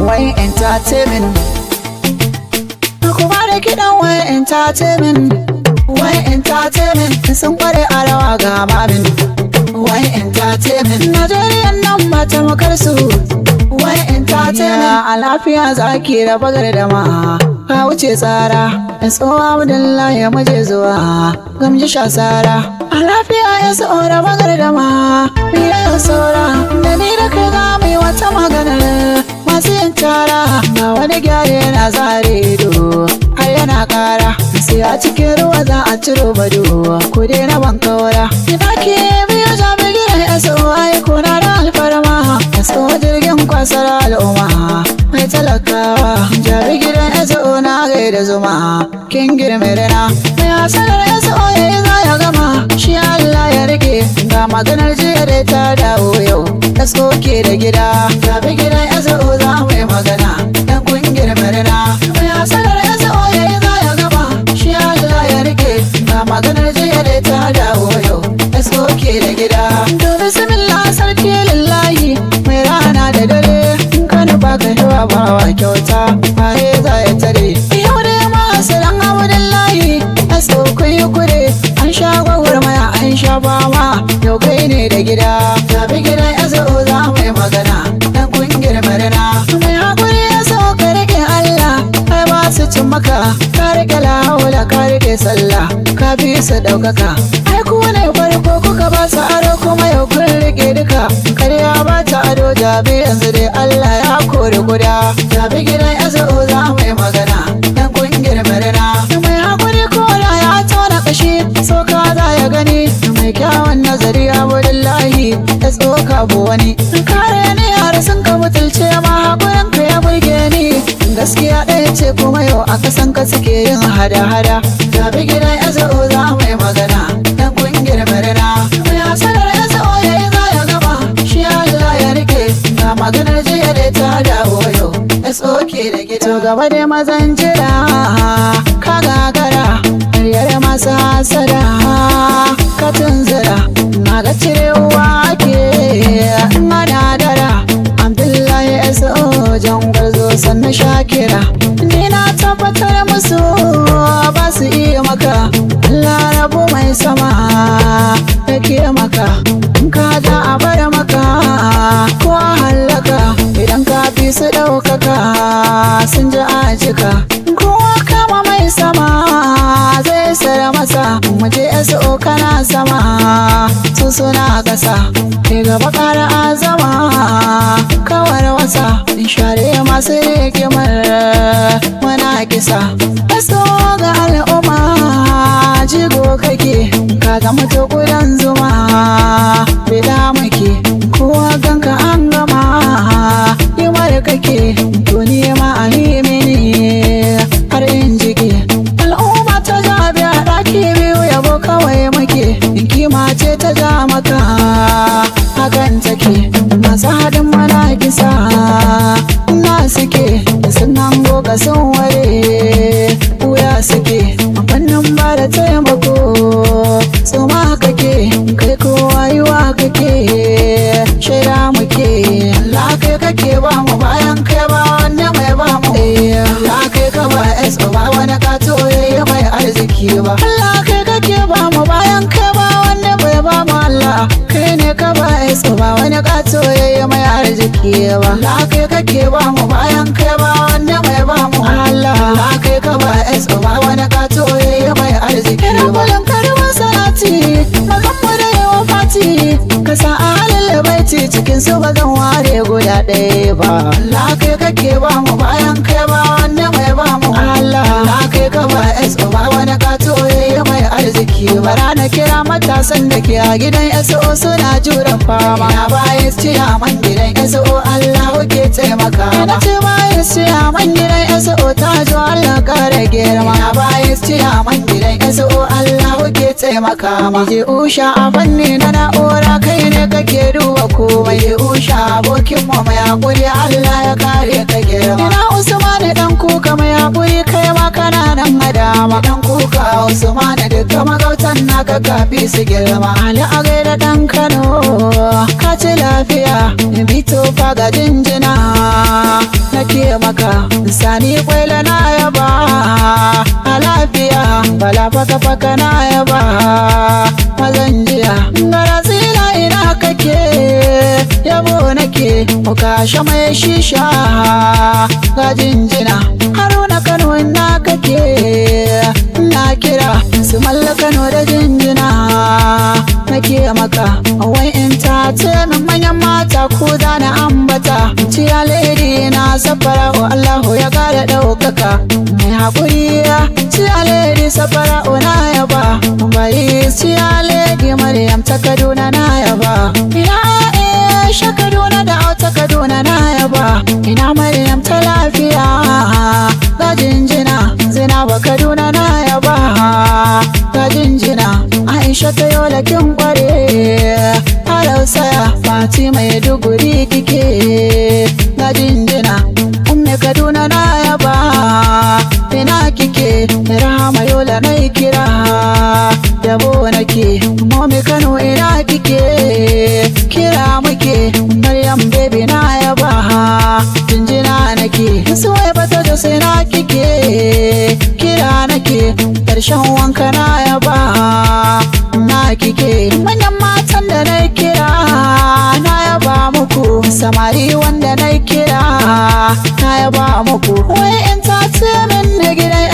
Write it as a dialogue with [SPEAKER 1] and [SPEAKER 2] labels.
[SPEAKER 1] Wai entertainment. Kuma da kiɗan wai entertainment. Wai entertainment sun kware a rawa ga babin. Wai entertainment. Najeriya nan ba ta makar su. Wai entertainment. A lafiya zaki da bagar da ma ka wuce tsara. Tsohuwa Abdullahi ya maje zuwa gamji shasara. A lafiya ya saura bagar da ma biya ya saura. Da ni da kai za mu yi wata maganar masu yin tara. Ga wani gyare yana zare ido har yana kara. Sai a cikin ruwa za a ciro bado ku daina ban kawara. Ina ke biyo jami gidan ya sauwa ya kuna da alfarma. Ya tsohon jirgin kwasar al'umma mai talakawa. Jami gidan ya zo na gaida zuma kin girme rana. Mai hasanar ya zo ya yi za ya gama shi Allah ya rike. Ga maganar jiya da ta dawo yau tasko ke da gida. Jami gidan ya zo za mu yi magana dan kun girme rana. Mai hasanar ya zo ya yi za ya gama shi Allah ya rike. Ga maganar jiya da ta dawo yau tasko ke da gida. To bismillah sarki lillahi mai rana da dare. In ka nufa ka yi wa bawa kyauta waye za ya tare. Yau da masaran Abdullahi asko kun yi kure. An sha gwagwarmaya an sha fama yau kai ne da gida. Tafi gidan ya zo za mu yi magana dan kun girma rana. Mai hakuri ya so ka rike Allah kai ba su cin maka. Ka rike lahaula ka rike sallah ka fi su ɗaukaka. Ai ku ne farko kuka ba su aro kuma yau kun rike duka. Karya ba ta ado jabi yanzu dai Allah ya kore guda. Tafi gidan ya zo za mu yi magana dan kun girma rana. Mai hakuri kola ya tona kashi so ka za ya gani. Mai kyawun nazari Abdullahi ya tsoka bu wani. Kare ni har sun ka mutulce ma hakurin ka ya burge ni. Gaskiya ɗaya ce kuma yau a kasan ka suke yin hada-hada. Tafi gidan ya zo za mu yi magana dan kun girma rana. Mai hasanar ya zo ya yi za ya gama shi Allah ya rike. Ga maganar jiya da ta dawo yau ya tsoke da gida. To gaba dai mazan jira ka gagara ƙaryar masu hasada ka tunzura. Na ga cirewa ke ana dara. Abdullahi ya so jan gwarzo sannan shakira. Ni na tabbatar musu ba su iya maka. Allah rabu mai sama da ke maka. In ka ja a bar maka ko a hallaka. Idan ka fi su ɗaukaka sun ji a jika. Kowa kama mai sama zai sara masa. Muje SO kana sama su suna ƙasa. Kai gaba ƙara azama kawar wasa. In share masu rikimar mana kisa. SO ga al'umma jigo kake. Ka zama tukudan zuma bida muke. Kowa ganka an gama yimar kake. To ni ma a mini har in jike. Al'umma ta jabi a ɗaki biyu yabo kawai muke. Kima ce ta ja maka hakan take. Masu haɗin mana kisa na suke. Sunan goga sun ware wuya suke. Fannin ba da taimako tsoma kake. Kai kowa yiwa kake shaida muke. Allah kai kake ba mu bayan kai ba wanda mai ba mu. Allah kai ka ba SO ba wani kato yayi mai arziki ba. Allah kai kake ba mu bayan kai ba wanda bai ba mu. Allah kai ne ka ba SO ba wani kato yayi mai arziki ba. Allah kai kake ba mu bayan kai ba wanda bai ba mu. Allah kai ka ba SO ba wani kato yayi mai arziki ba. Rabbul karwa salati mazan mu da yawa fati. Ka sa ahalin baiti cikin su ba zan ware guda ɗaya ba. Allah kai kake ba mu bayan kai ba wanda mai ba mu. Allah kai ka ba SO ba wani kato yayi mai arziki ba. Rana kira matasan da ke a gidan SO suna jura fama. Ina bayan ciya man gidan SO Allah ke taimaka. Ina ce bayan ciya man gidan SO ta jo Allah kare girma. Ina bayan ciya man gidan SO Allah ke taimaka ma. Je usha a fanni na na'ura kai ne kake duba komai. Je usha abokin mu mai hakuri Allah ya kare ka girma. Ina Usman dan kuka mai hakuri kai ma kana nan madama. Dan kuka Usman duka magautan naka kafi su girma. Ali a gaida dan Kano ka ci lafiya. Bito fa ga jinjina nake maka sani kwaila na yaba a lafiya bala faka na yaba mazan jiya gara zila ina kake yabo nake kashe mai shisha ga jinjina Haruna Kano ina kake na kira su mallaka no da jinjina nake maka wai entertainment manyan mata ku da na ambata ciya lady na safara o Allahu ya kara daukaka mai hakuri ciya lady safara o na yaba bai ciya lady Maryam ta Kaduna na yaba ina Aisha Kaduna da Auta Kaduna na yaba ina Maryam ta lafiya ga jinjina Zainabu Kaduna na yaba ga jinjina Aisha ta yola kin kware Halausaya Fati mai duguri kike ga jinjina Umme Kaduna na yaba ina kike Rahama yola na kira yabo nake Momi Kano ina kike kira muke Maryam baby na yaba jinjina nake Suwai bata da sai na kike kira nake karshen wanka na yaba na kike manyan matan da na kira na yaba muku samari wanda na kira na yaba muku wai entertainment na gidan